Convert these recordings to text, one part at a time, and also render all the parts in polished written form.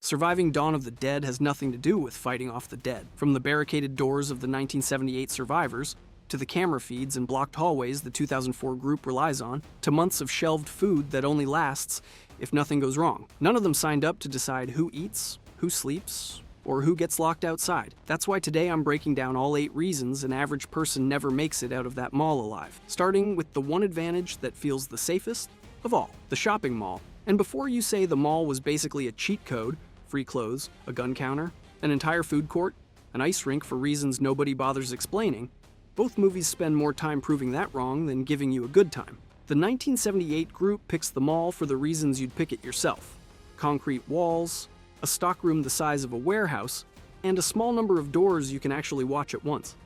Surviving Dawn of the Dead has nothing to do with fighting off the dead. From the barricaded doors of the 1978 survivors, to the camera feeds and blocked hallways the 2004 group relies on, to months of shelved food that only lasts if nothing goes wrong. None of them signed up to decide who eats, who sleeps, or who gets locked outside. That's why today I'm breaking down all 8 reasons an average person never makes it out of that mall alive. Starting with the one advantage that feels the safest of all, the shopping mall. And before you say the mall was basically a cheat code, free clothes, a gun counter, an entire food court, an ice rink for reasons nobody bothers explaining, both movies spend more time proving that wrong than giving you a good time. The 1978 group picks the mall for the reasons you'd pick it yourself. Concrete walls, a stockroom the size of a warehouse, and a small number of doors you can actually watch at once.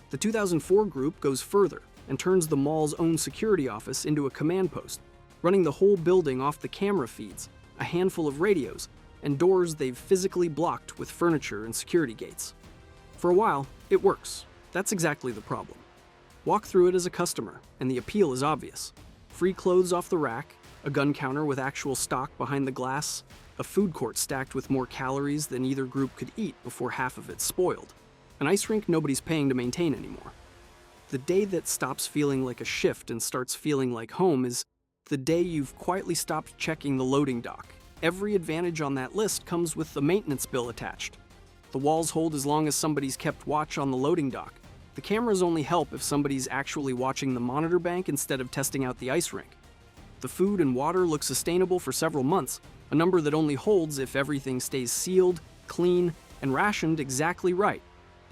The 2004 group goes further and turns the mall's own security office into a command post, running the whole building off the camera feeds, a handful of radios, and doors they've physically blocked with furniture and security gates. For a while, it works. That's exactly the problem. Walk through it as a customer, and the appeal is obvious. Free clothes off the rack, a gun counter with actual stock behind the glass, a food court stacked with more calories than either group could eat before half of it's spoiled, an ice rink nobody's paying to maintain anymore. The day that stops feeling like a shift and starts feeling like home is the day you've quietly stopped checking the loading dock. Every advantage on that list comes with the maintenance bill attached. The walls hold as long as somebody's kept watch on the loading dock. The cameras only help if somebody's actually watching the monitor bank instead of testing out the ice rink. The food and water look sustainable for several months, a number that only holds if everything stays sealed, clean, and rationed exactly right.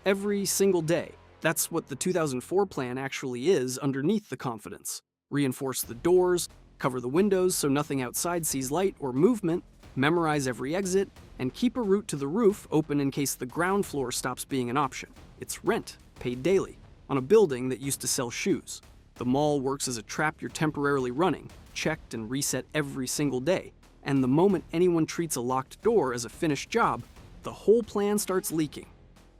Every single day. That's what the 2004 plan actually is underneath the confidence. Reinforce the doors, cover the windows so nothing outside sees light or movement, memorize every exit, and keep a route to the roof open in case the ground floor stops being an option. It's rent, paid daily, on a building that used to sell shoes. The mall works as a trap you're temporarily running, checked and reset every single day. And the moment anyone treats a locked door as a finished job, the whole plan starts leaking.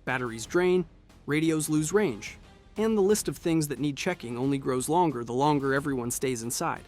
Batteries drain, radios lose range, and the list of things that need checking only grows longer the longer everyone stays inside.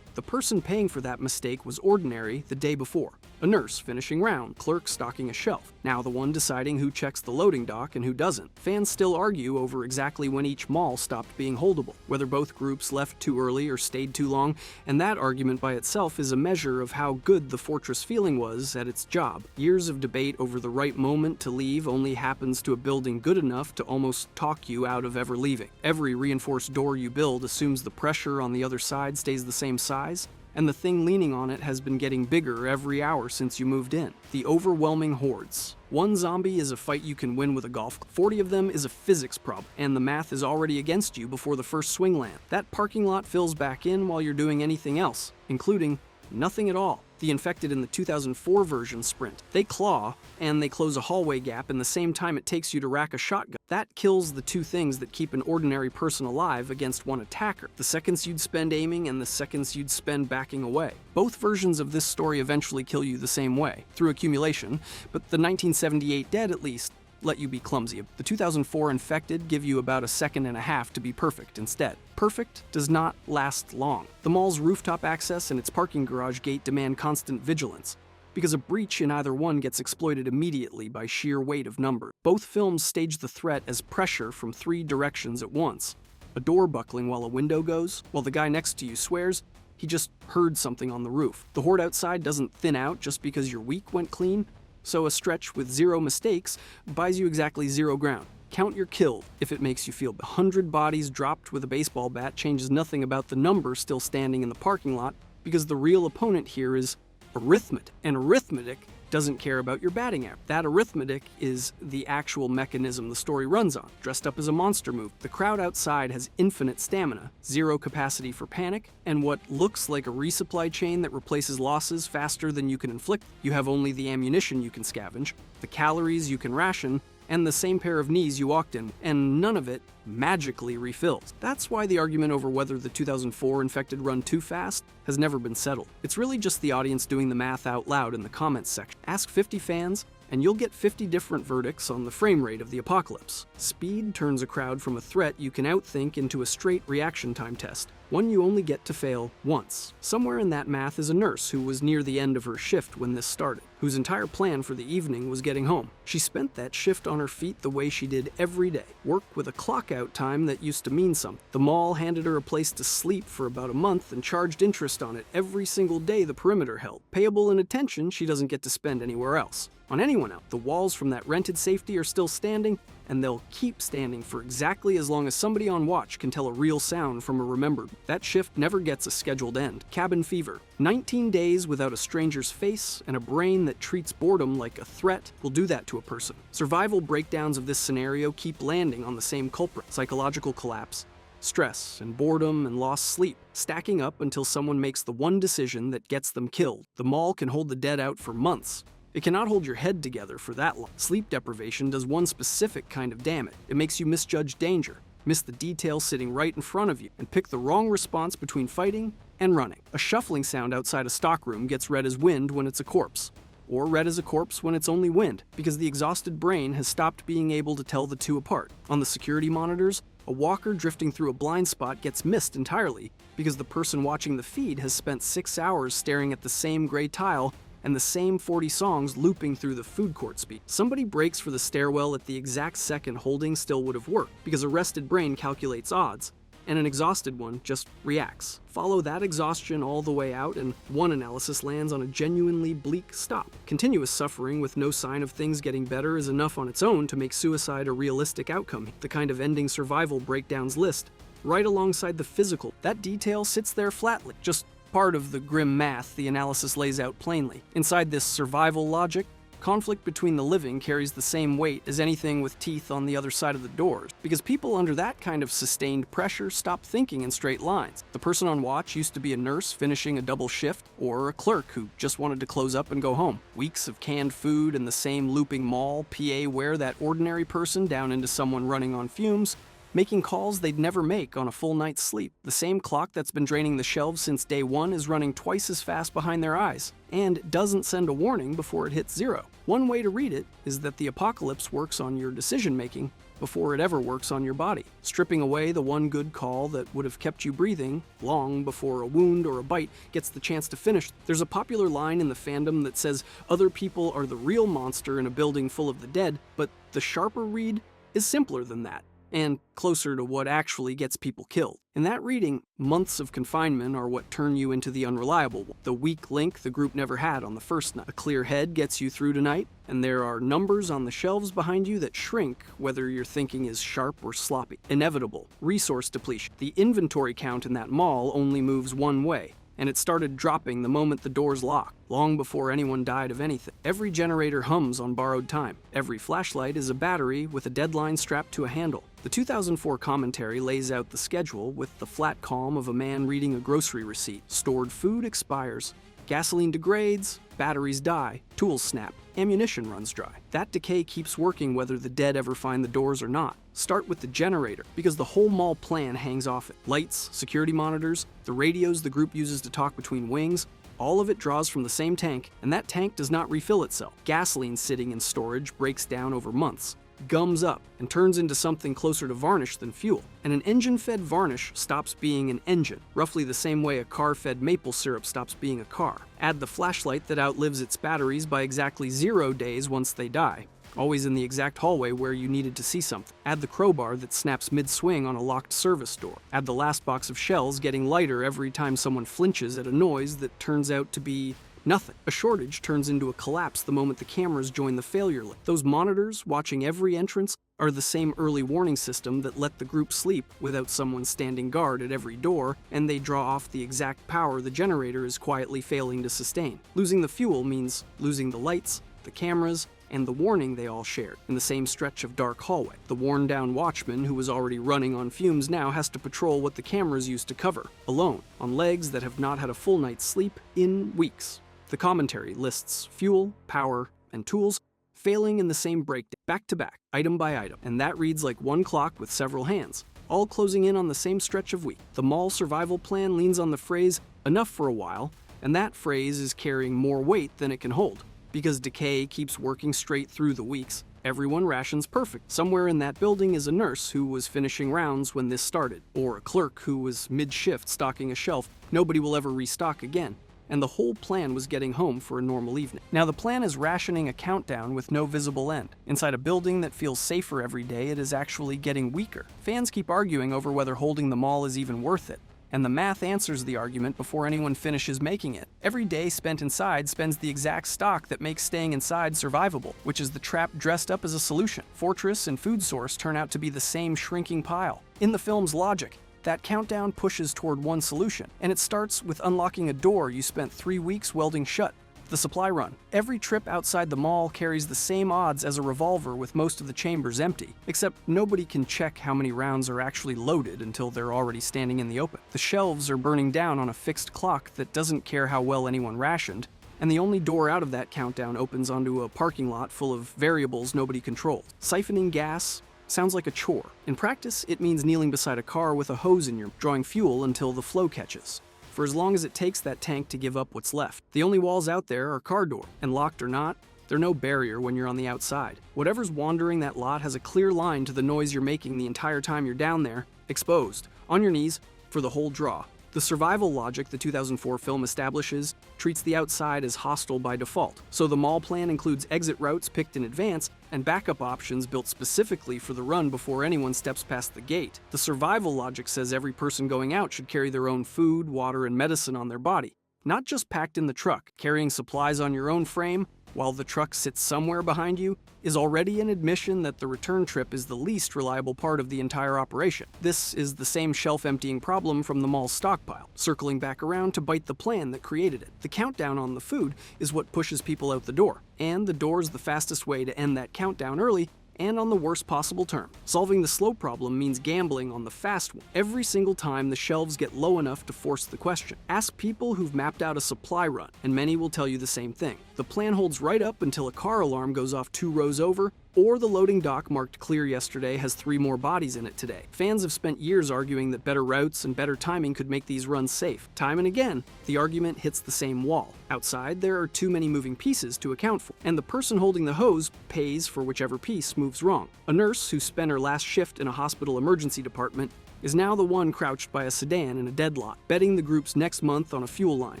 The person paying for that mistake was ordinary the day before. A nurse finishing round, clerk stocking a shelf. Now the one deciding who checks the loading dock and who doesn't. Fans still argue over exactly when each mall stopped being holdable, whether both groups left too early or stayed too long, and that argument by itself is a measure of how good the Fortress feeling was at its job. Years of debate over the right moment to leave only happens to a building good enough to almost talk you out of ever leaving. Every reinforced door you build assumes the pressure on the other side stays the same size, and the thing leaning on it has been getting bigger every hour since you moved in. The overwhelming hordes. One zombie is a fight you can win with a golf club. 40 of them is a physics problem, and the math is already against you before the first swing land. That parking lot fills back in while you're doing anything else, including nothing at all. The infected in the 2004 version sprint. They claw, and they close a hallway gap in the same time it takes you to rack a shotgun. That kills the two things that keep an ordinary person alive against one attacker. The seconds you'd spend aiming and the seconds you'd spend backing away. Both versions of this story eventually kill you the same way, through accumulation, but the 1978 dead at least let you be clumsy. The 2004 infected give you about a second and a half to be perfect instead. Perfect does not last long. The mall's rooftop access and its parking garage gate demand constant vigilance, because a breach in either one gets exploited immediately by sheer weight of numbers. Both films stage the threat as pressure from 3 directions at once. A door buckling while a window goes, while the guy next to you swears he just heard something on the roof. The horde outside doesn't thin out just because your week went clean, so a stretch with 0 mistakes buys you exactly 0 ground. Count your killed if it makes you feel. 100 bodies dropped with a baseball bat changes nothing about the number still standing in the parking lot, because the real opponent here is arithmetic, and arithmetic doesn't care about your batting average. That arithmetic is the actual mechanism the story runs on, dressed up as a monster move. The crowd outside has infinite stamina, 0 capacity for panic, and what looks like a resupply chain that replaces losses faster than you can inflict. You have only the ammunition you can scavenge, the calories you can ration, and the same pair of knees you walked in, and none of it magically refills. That's why the argument over whether the 2004 infected run too fast has never been settled. It's really just the audience doing the math out loud in the comments section. Ask 50 fans, and you'll get 50 different verdicts on the frame rate of the apocalypse. Speed turns a crowd from a threat you can outthink into a straight reaction time test. one you only get to fail once. Somewhere in that math is a nurse who was near the end of her shift when this started, whose entire plan for the evening was getting home. She spent that shift on her feet the way she did every day, work with a clock-out time that used to mean something. The mall handed her a place to sleep for about a month and charged interest on it every single day the perimeter held, payable in attention she doesn't get to spend anywhere else. On anyone else, the walls from that rented safety are still standing, and they'll keep standing for exactly as long as somebody on watch can tell a real sound from a remembered. That shift never gets a scheduled end. Cabin fever. 19 days without a stranger's face and a brain that treats boredom like a threat will do that to a person. Survival breakdowns of this scenario keep landing on the same culprit. Psychological collapse, stress and boredom and lost sleep, stacking up until someone makes the one decision that gets them killed. The mall can hold the dead out for months. It cannot hold your head together for that long. Sleep deprivation does one specific kind of damage. It makes you misjudge danger, miss the detail sitting right in front of you, and pick the wrong response between fighting and running. A shuffling sound outside a stockroom gets read as wind when it's a corpse, or read as a corpse when it's only wind, because the exhausted brain has stopped being able to tell the two apart. On the security monitors, a walker drifting through a blind spot gets missed entirely because the person watching the feed has spent 6 hours staring at the same gray tile and the same 40 songs looping through the food court speed. Somebody breaks for the stairwell at the exact second holding still would have worked, because a rested brain calculates odds, and an exhausted one just reacts. Follow that exhaustion all the way out, and one analysis lands on a genuinely bleak stop. Continuous suffering with no sign of things getting better is enough on its own to make suicide a realistic outcome, the kind of ending survival breakdowns list, right alongside the physical. That detail sits there flatly, just part of the grim math the analysis lays out plainly. Inside this survival logic, conflict between the living carries the same weight as anything with teeth on the other side of the doors, because people under that kind of sustained pressure stop thinking in straight lines. The person on watch used to be a nurse finishing a double shift, or a clerk who just wanted to close up and go home. Weeks of canned food and the same looping mall PA wear that ordinary person down into someone running on fumes, making calls they'd never make on a full night's sleep. The same clock that's been draining the shelves since day one is running twice as fast behind their eyes, and doesn't send a warning before it hits zero. One way to read it is that the apocalypse works on your decision-making before it ever works on your body, stripping away the one good call that would have kept you breathing long before a wound or a bite gets the chance to finish. There's a popular line in the fandom that says other people are the real monster in a building full of the dead, but the sharper read is simpler than that, and closer to what actually gets people killed. In that reading, months of confinement are what turn you into the unreliable one, the weak link the group never had on the first night. A clear head gets you through tonight, and there are numbers on the shelves behind you that shrink whether your thinking is sharp or sloppy. Inevitable. Resource depletion. The inventory count in that mall only moves one way, and it started dropping the moment the doors locked, long before anyone died of anything. Every generator hums on borrowed time. Every flashlight is a battery with a deadline strapped to a handle. The 2004 commentary lays out the schedule with the flat calm of a man reading a grocery receipt. Stored food expires. Gasoline degrades, batteries die, tools snap, ammunition runs dry. That decay keeps working whether the dead ever find the doors or not. Start with the generator, because the whole mall plan hangs off it. Lights, security monitors, the radios the group uses to talk between wings, all of it draws from the same tank, and that tank does not refill itself. Gasoline sitting in storage breaks down over months, gums up, and turns into something closer to varnish than fuel. And an engine-fed varnish stops being an engine, roughly the same way a car-fed maple syrup stops being a car. Add the flashlight that outlives its batteries by exactly 0 days once they die, always in the exact hallway where you needed to see something. Add the crowbar that snaps mid-swing on a locked service door. Add the last box of shells getting lighter every time someone flinches at a noise that turns out to be nothing. A shortage turns into a collapse the moment the cameras join the failure list. Those monitors watching every entrance are the same early warning system that let the group sleep without someone standing guard at every door, and they draw off the exact power the generator is quietly failing to sustain. Losing the fuel means losing the lights, the cameras, and the warning they all shared in the same stretch of dark hallway. The worn-down watchman who was already running on fumes now has to patrol what the cameras used to cover, alone, on legs that have not had a full night's sleep in weeks. The commentary lists fuel, power, and tools failing in the same breakdown, back to back, item by item, and that reads like one clock with several hands, all closing in on the same stretch of week. The mall survival plan leans on the phrase, enough for a while, and that phrase is carrying more weight than it can hold. Because decay keeps working straight through the weeks, everyone rations perfect. Somewhere in that building is a nurse who was finishing rounds when this started, or a clerk who was mid-shift stocking a shelf. Nobody will ever restock again. And the whole plan was getting home for a normal evening. Now the plan is rationing a countdown with no visible end. Inside a building that feels safer every day, it is actually getting weaker. Fans keep arguing over whether holding the mall is even worth it. And the math answers the argument before anyone finishes making it. Every day spent inside spends the exact stock that makes staying inside survivable, which is the trap dressed up as a solution. Fortress and food source turn out to be the same shrinking pile. In the film's logic, that countdown pushes toward one solution, and it starts with unlocking a door you spent 3 weeks welding shut. The supply run. Every trip outside the mall carries the same odds as a revolver with most of the chambers empty, except nobody can check how many rounds are actually loaded until they're already standing in the open. The shelves are burning down on a fixed clock that doesn't care how well anyone rationed, and the only door out of that countdown opens onto a parking lot full of variables nobody controls. Siphoning gas sounds like a chore. In practice, it means kneeling beside a car with a hose in your drawing fuel until the flow catches. For as long as it takes that tank to give up what's left. The only walls out there are car door, and locked or not, they're no barrier when you're on the outside. Whatever's wandering that lot has a clear line to the noise you're making the entire time you're down there, exposed, on your knees, for the whole draw. The survival logic the 2004 film establishes treats the outside as hostile by default, so the mall plan includes exit routes picked in advance and backup options built specifically for the run before anyone steps past the gate. The survival logic says every person going out should carry their own food, water, and medicine on their body, not just packed in the truck. Carrying supplies on your own frame while the truck sits somewhere behind you is already an admission that the return trip is the least reliable part of the entire operation. This is the same shelf-emptying problem from the mall's stockpile, circling back around to bite the plan that created it. The countdown on the food is what pushes people out the door, and the door is the fastest way to end that countdown early and on the worst possible term. Solving the slow problem means gambling on the fast one every single time the shelves get low enough to force the question. Ask people who've mapped out a supply run, and many will tell you the same thing. The plan holds right up until a car alarm goes off 2 rows over, or the loading dock marked clear yesterday has 3 more bodies in it today. Fans have spent years arguing that better routes and better timing could make these runs safe. Time and again, the argument hits the same wall. Outside, there are too many moving pieces to account for, and the person holding the hose pays for whichever piece moves wrong. A nurse who spent her last shift in a hospital emergency department is now the one crouched by a sedan in a dead lot, betting the group's next month on a fuel line.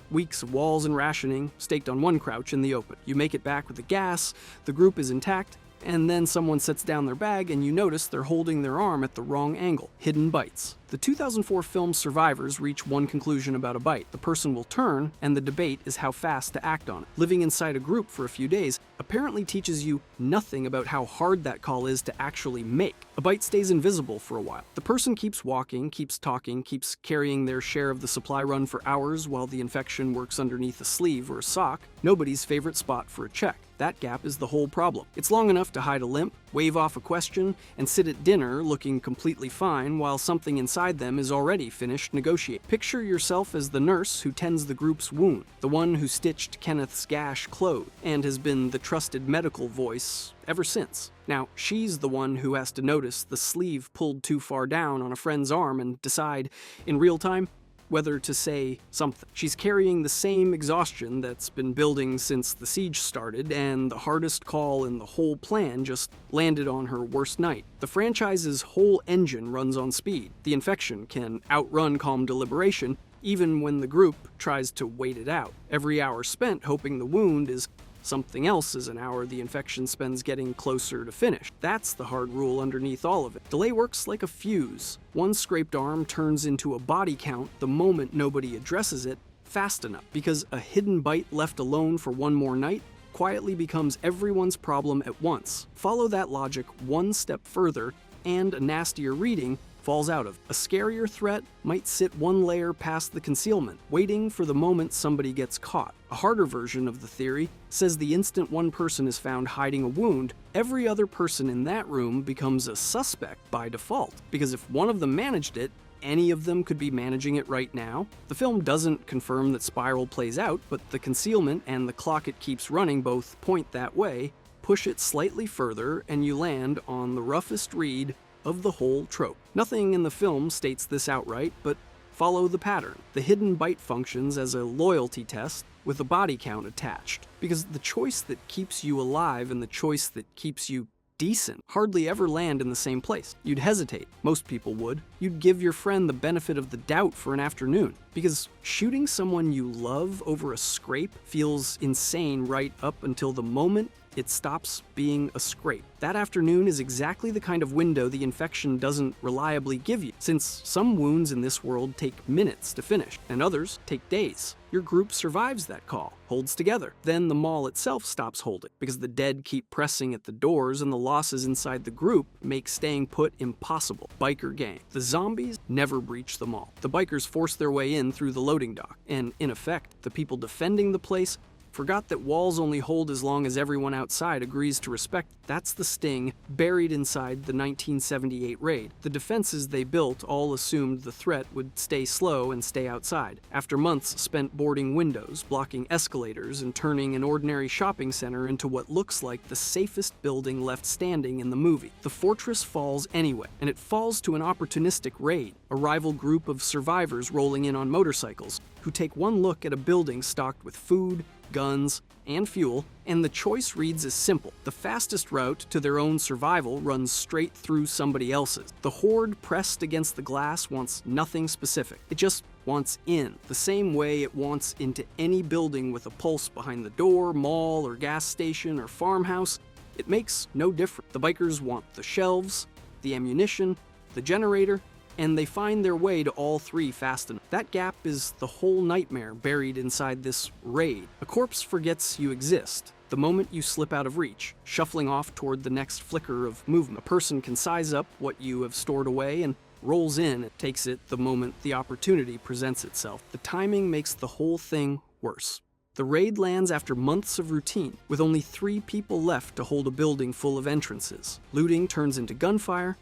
Weeks of walls and rationing, staked on one crouch in the open. You make it back with the gas, the group is intact, and then someone sets down their bag and you notice they're holding their arm at the wrong angle. Hidden bites. The 2004 film's survivors reach one conclusion about a bite. The person will turn, and the debate is how fast to act on it. Living inside a group for a few days apparently teaches you nothing about how hard that call is to actually make. A bite stays invisible for a while. The person keeps walking, keeps talking, keeps carrying their share of the supply run for hours while the infection works underneath a sleeve or a sock. Nobody's favorite spot for a check. That gap is the whole problem. It's long enough to hide a limp, wave off a question, and sit at dinner looking completely fine while something inside them is already finished negotiating. Picture yourself as the nurse who tends the group's wound, the one who stitched Kenneth's gash closed, and has been the trusted medical voice ever since. Now, she's the one who has to notice the sleeve pulled too far down on a friend's arm and decide, in real time, whether to say something. She's carrying the same exhaustion that's been building since the siege started, and the hardest call in the whole plan just landed on her worst night. The franchise's whole engine runs on speed. The infection can outrun calm deliberation, even when the group tries to wait it out. Every hour spent hoping the wound is something else is an hour the infection spends getting closer to finish. That's the hard rule underneath all of it. Delay works like a fuse. One scraped arm turns into a body count the moment nobody addresses it fast enough, because a hidden bite left alone for one more night quietly becomes everyone's problem at once. Follow that logic one step further, and a nastier reading falls out of. A scarier threat might sit one layer past the concealment, waiting for the moment somebody gets caught. A harder version of the theory says the instant one person is found hiding a wound, every other person in that room becomes a suspect by default, because if one of them managed it, any of them could be managing it right now. The film doesn't confirm that Spiral plays out, but the concealment and the clock it keeps running both point that way. Push it slightly further, and you land on the roughest read of the whole trope. Nothing in the film states this outright, but follow the pattern. The hidden bite functions as a loyalty test, with a body count attached. Because the choice that keeps you alive and the choice that keeps you decent hardly ever land in the same place. You'd hesitate. Most people would. You'd give your friend the benefit of the doubt for an afternoon. Because shooting someone you love over a scrape feels insane right up until the moment it stops being a scrape. That afternoon is exactly the kind of window the infection doesn't reliably give you, since some wounds in this world take minutes to finish, and others take days. Your group survives that call, holds together. Then the mall itself stops holding, because the dead keep pressing at the doors and the losses inside the group make staying put impossible. Biker gang. The zombies never breach the mall. The bikers force their way in through the loading dock, and in effect, the people defending the place forgot that walls only hold as long as everyone outside agrees to respect. That's the sting buried inside the 1978 raid. The defenses they built all assumed the threat would stay slow and stay outside. After months spent boarding windows, blocking escalators, and turning an ordinary shopping center into what looks like the safest building left standing in the movie, the fortress falls anyway, and it falls to an opportunistic raid, a rival group of survivors rolling in on motorcycles who take one look at a building stocked with food, guns, and fuel, and the choice reads as simple. The fastest route to their own survival runs straight through somebody else's. The horde pressed against the glass wants nothing specific. It just wants in, the same way it wants into any building with a pulse behind the door, mall, or gas station, or farmhouse. It makes no difference. The bikers want the shelves, the ammunition, the generator, and they find their way to all three fast enough. That gap is the whole nightmare buried inside this raid. A corpse forgets you exist the moment you slip out of reach, shuffling off toward the next flicker of movement. A person can size up what you have stored away and rolls in. It takes it the moment the opportunity presents itself. The timing makes the whole thing worse. The raid lands after months of routine, with only 3 people left to hold a building full of entrances. Looting turns into gunfire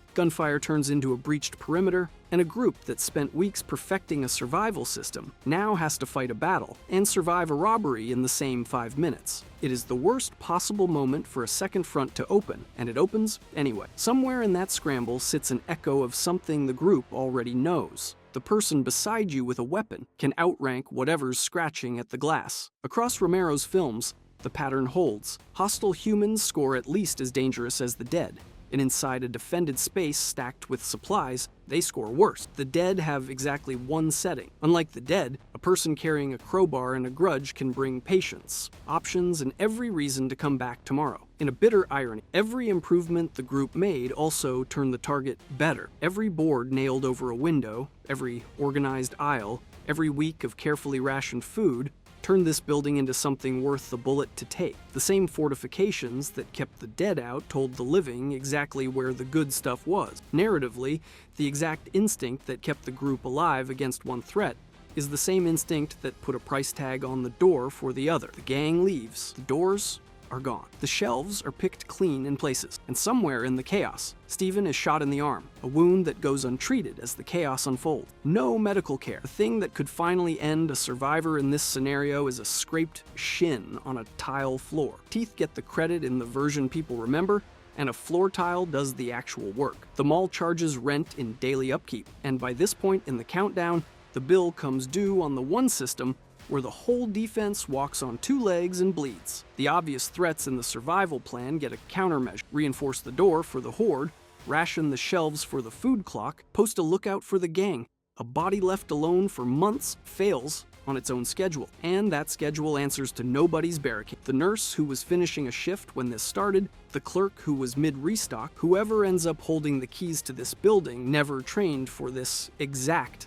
turns into a breached perimeter, and a group that spent weeks perfecting a survival system now has to fight a battle and survive a robbery in the same 5 minutes. It is the worst possible moment for a second front to open, and it opens anyway. Somewhere in that scramble sits an echo of something the group already knows. The person beside you with a weapon can outrank whatever's scratching at the glass. Across Romero's films, the pattern holds. Hostile humans score at least as dangerous as the dead, and inside a defended space stacked with supplies, they score worse. The dead have exactly one setting. Unlike the dead, a person carrying a crowbar and a grudge can bring patience, options, and every reason to come back tomorrow. In a bitter irony, every improvement the group made also turned the target better. Every board nailed over a window, every organized aisle, every week of carefully rationed food turned this building into something worth the bullet to take. The same fortifications that kept the dead out told the living exactly where the good stuff was. Narratively, the exact instinct that kept the group alive against one threat is the same instinct that put a price tag on the door for the other. The gang leaves. The doors are gone. The shelves are picked clean in places, and somewhere in the chaos, Stephen is shot in the arm, a wound that goes untreated as the chaos unfolds. No medical care. The thing that could finally end a survivor in this scenario is a scraped shin on a tile floor. Teeth get the credit in the version people remember, and a floor tile does the actual work. The mall charges rent in daily upkeep, and by this point in the countdown, the bill comes due on the one system where the whole defense walks on 2 legs and bleeds. The obvious threats in the survival plan get a countermeasure. Reinforce the door for the horde, ration the shelves for the food clock, post a lookout for the gang. A body left alone for months fails on its own schedule, and that schedule answers to nobody's barricade. The nurse who was finishing a shift when this started, the clerk who was mid-restock, whoever ends up holding the keys to this building never trained for this exact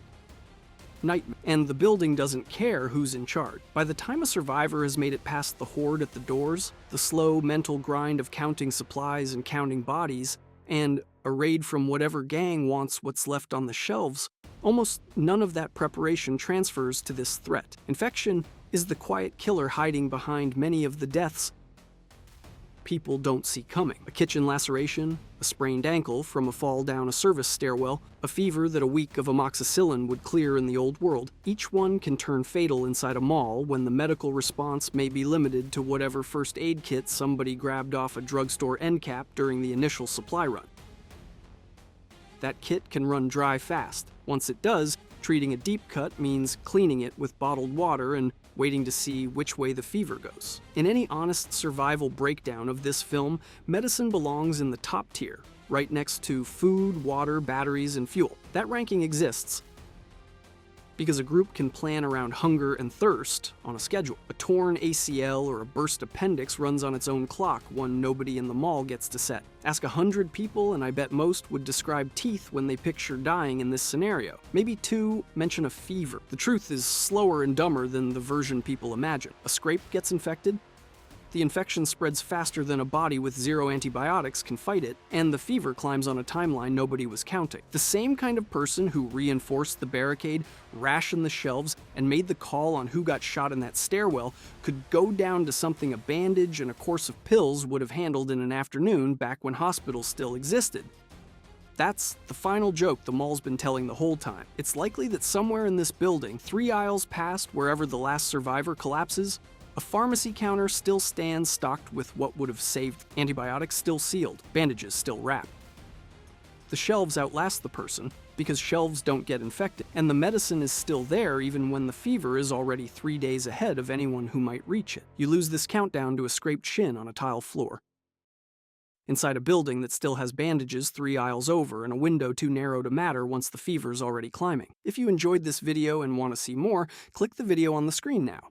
nightmare, and the building doesn't care who's in charge. By the time a survivor has made it past the horde at the doors, the slow mental grind of counting supplies and counting bodies, and a raid from whatever gang wants what's left on the shelves, almost none of that preparation transfers to this threat. Infection is the quiet killer hiding behind many of the deaths people don't see coming. A kitchen laceration, a sprained ankle from a fall down a service stairwell, a fever that a week of amoxicillin would clear in the old world. Each one can turn fatal inside a mall when the medical response may be limited to whatever first aid kit somebody grabbed off a drugstore end cap during the initial supply run. That kit can run dry fast. Once it does, treating a deep cut means cleaning it with bottled water and waiting to see which way the fever goes. In any honest survival breakdown of this film, medicine belongs in the top tier, right next to food, water, batteries, and fuel. That ranking exists because a group can plan around hunger and thirst on a schedule. A torn ACL or a burst appendix runs on its own clock, one nobody in the mall gets to set. Ask 100 people, and I bet most would describe teeth when they picture dying in this scenario. Maybe 2 mention a fever. The truth is slower and dumber than the version people imagine. A scrape gets infected, the infection spreads faster than a body with 0 antibiotics can fight it, and the fever climbs on a timeline nobody was counting. The same kind of person who reinforced the barricade, rationed the shelves, and made the call on who got shot in that stairwell could go down to something a bandage and a course of pills would have handled in an afternoon back when hospitals still existed. That's the final joke the mall's been telling the whole time. It's likely that somewhere in this building, 3 aisles past wherever the last survivor collapses, a pharmacy counter still stands stocked with what would have saved antibiotics still sealed, bandages still wrapped. The shelves outlast the person because shelves don't get infected, and the medicine is still there even when the fever is already 3 days ahead of anyone who might reach it. You lose this countdown to a scraped shin on a tile floor. Inside a building that still has bandages 3 aisles over and a window too narrow to matter once the fever's already climbing. If you enjoyed this video and want to see more, click the video on the screen now.